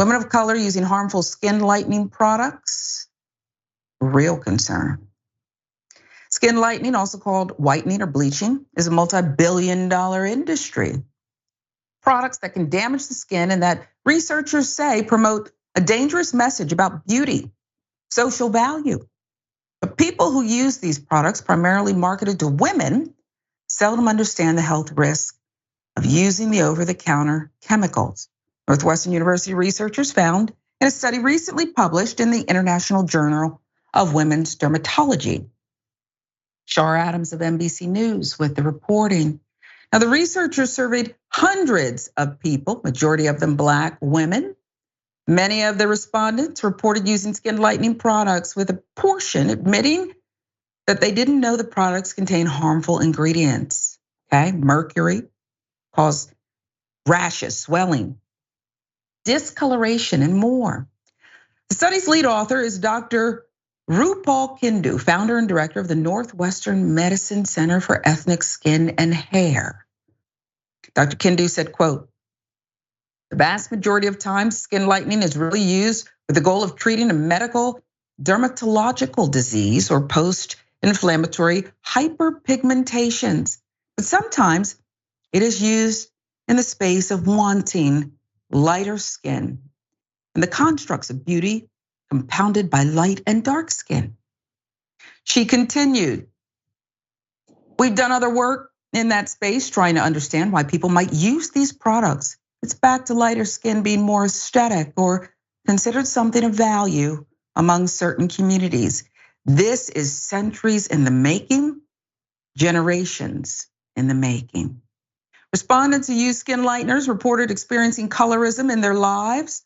Women of color using harmful skin lightening products, real concern. Skin lightening, also called whitening or bleaching, is a multi-billion-dollar industry. Products that can damage the skin and that researchers say promote a dangerous message about beauty, social value. But people who use these products, primarily marketed to women, seldom understand the health risk of using the over-the-counter chemicals. Northwestern University researchers found in a study recently published in the International Journal of Women's Dermatology. Shar Adams of NBC News with the reporting. Now, the researchers surveyed hundreds of people, majority of them Black women. Many of the respondents reported using skin lightening products, with a portion admitting that they didn't know the products contain harmful ingredients. Okay, mercury cause rashes, swelling, discoloration, and more. The study's lead author is Dr. Rupal Kindu, founder and director of the Northwestern Medicine Center for Ethnic Skin and Hair. Dr. Kindu said, quote, "The vast majority of times, skin lightening is really used with the goal of treating a medical dermatological disease or post-inflammatory hyperpigmentations. But sometimes it is used in the space of wanting lighter skin and the constructs of beauty compounded by light and dark skin." She continued, "We've done other work in that space trying to understand why people might use these products. It's back to lighter skin being more aesthetic or considered something of value among certain communities. This is centuries in the making, generations in the making." Respondents who use skin lighteners reported experiencing colorism in their lives.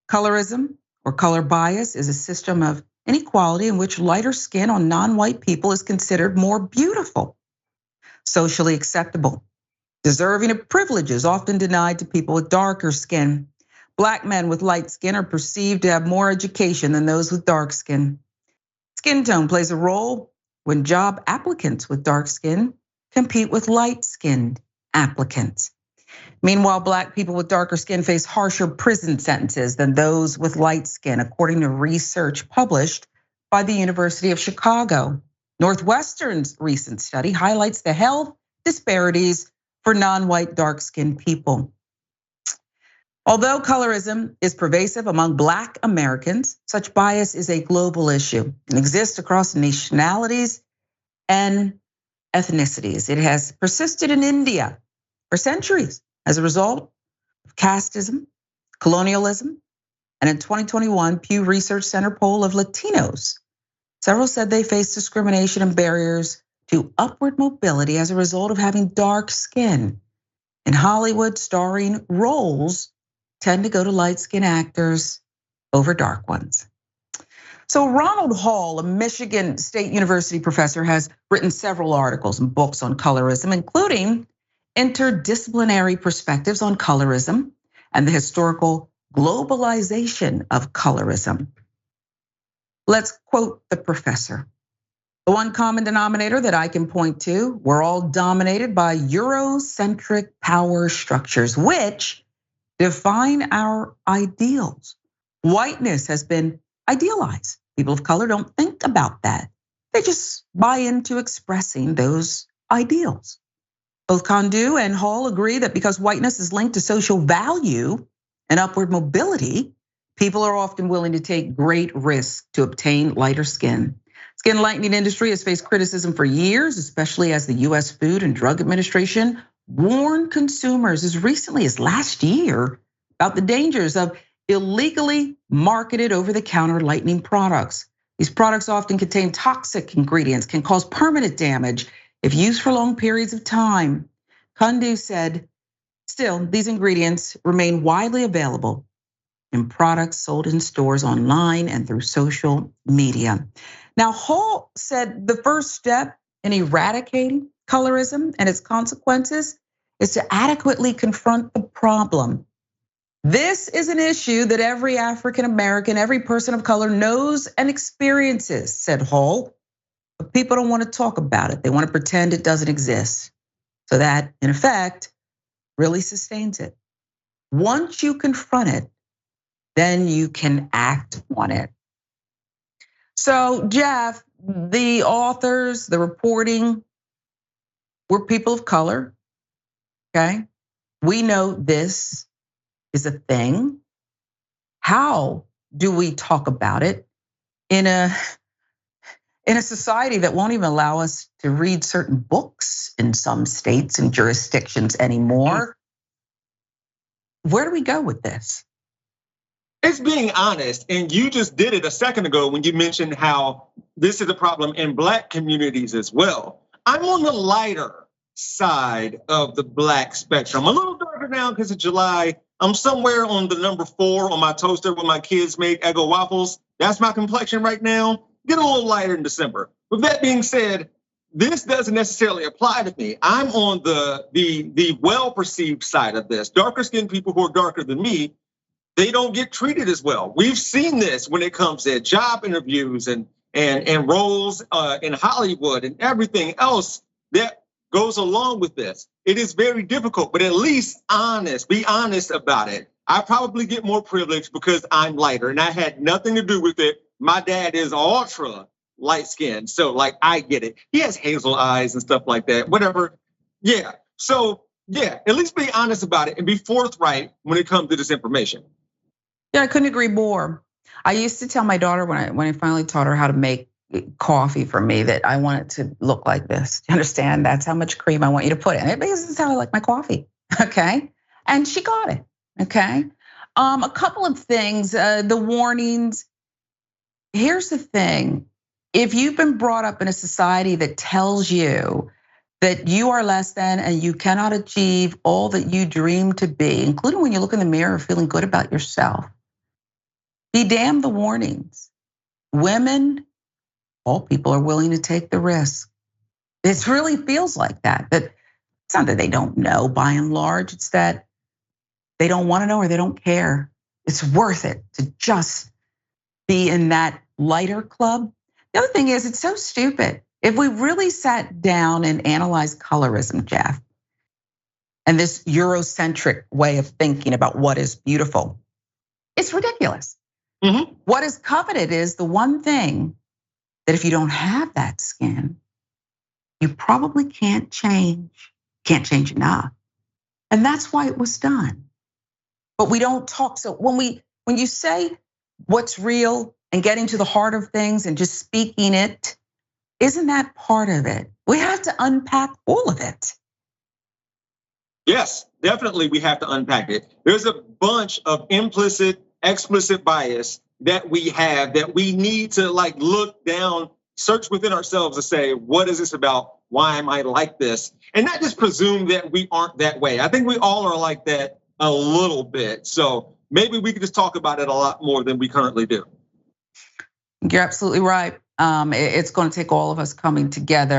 Colorism or color bias is a system of inequality in which lighter skin on non-white people is considered more beautiful, socially acceptable, deserving of privileges often denied to people with darker skin. Black men with light skin are perceived to have more education than those with dark skin. Skin tone plays a role when job applicants with dark skin compete with light-skinned applicants. Meanwhile, Black people with darker skin face harsher prison sentences than those with light skin, according to research published by the University of Chicago. Northwestern's recent study highlights the health disparities for non-white dark-skinned people. Although colorism is pervasive among Black Americans, such bias is a global issue and exists across nationalities and ethnicities. It has persisted in India for centuries as a result of casteism, colonialism, and in 2021 Pew Research Center poll of Latinos, several said they face discrimination and barriers to upward mobility as a result of having dark skin. In Hollywood, starring roles tend to go to light-skinned actors over dark ones. So Ronald Hall, a Michigan State University professor, has written several articles and books on colorism, including Interdisciplinary Perspectives on Colorism and the Historical Globalization of Colorism. Let's quote the professor. "The one common denominator that I can point to, we're all dominated by Eurocentric power structures, which define our ideals. Whiteness has been idealized. People of color don't think about that. They just buy into expressing those ideals." Both Kindu and Hall agree that because whiteness is linked to social value and upward mobility, people are often willing to take great risks to obtain lighter skin. Skin lightening industry has faced criticism for years, especially as the US Food and Drug Administration warned consumers as recently as last year about the dangers of illegally marketed over-the-counter lightening products. These products often contain toxic ingredients, can cause permanent damage if used for long periods of time. Kindu said, still, these ingredients remain widely available in products sold in stores, online, and through social media. Now, Hall said the first step in eradicating colorism and its consequences is to adequately confront the problem. This is an issue that every African American, every person of color knows and experiences, said Hall. But people don't want to talk about it. They want to pretend it doesn't exist. So that, in effect, really sustains it. Once you confront it, then you can act on it. So Jeff, the authors, the reporting, we're people of color, okay? We know this is a thing. How do we talk about it in a society that won't even allow us to read certain books in some states and jurisdictions anymore? Where do we go with this? It's being honest, and you just did it a second ago when you mentioned how this is a problem in Black communities as well. I'm on the lighter side of the Black spectrum, a little darker now because of July. I'm somewhere on the number 4 on my toaster when my kids make Eggo waffles. That's my complexion right now. Get a little lighter in December. With that being said, this doesn't necessarily apply to me. I'm on the well-perceived side of this. Darker skinned people who are darker than me, they don't get treated as well. We've seen this when it comes to job interviews and roles in Hollywood and everything else that goes along with this. It is very difficult, but at least be honest about it. I probably get more privilege because I'm lighter and I had nothing to do with it. My dad is ultra light skinned, so like I get it. He has hazel eyes and stuff like that, whatever. Yeah, so yeah, at least be honest about it and be forthright when it comes to this information. Yeah, I couldn't agree more. I used to tell my daughter when I finally taught her how to make coffee for me that I want it to look like this. You understand? That's how much cream I want you to put in it because it's how I like my coffee. Okay, and she got it. Okay, a couple of things. The warnings. Here's the thing: if you've been brought up in a society that tells you that you are less than and you cannot achieve all that you dream to be, including when you look in the mirror feeling good about yourself, be damned the warnings. Women, all people are willing to take the risk. It really feels like that. That it's not that they don't know by and large, it's that they don't want to know or they don't care. It's worth it to just be in that lighter club. The other thing is, it's so stupid. If we really sat down and analyzed colorism, Jeff, and this Eurocentric way of thinking about what is beautiful, it's ridiculous. What is coveted is the one thing that if you don't have that skin, you probably can't change enough. And that's why it was done. But we don't talk. So when you say what's real and getting to the heart of things and just speaking it, isn't that part of it? We have to unpack all of it. Yes, definitely we have to unpack it. There's a bunch of implicit, explicit bias that we have that we need to like look down, search within ourselves to say, what is this about? Why am I like this? And not just presume that we aren't that way. I think we all are like that a little bit. So maybe we could just talk about it a lot more than we currently do. You're absolutely right. It's going to take all of us coming together.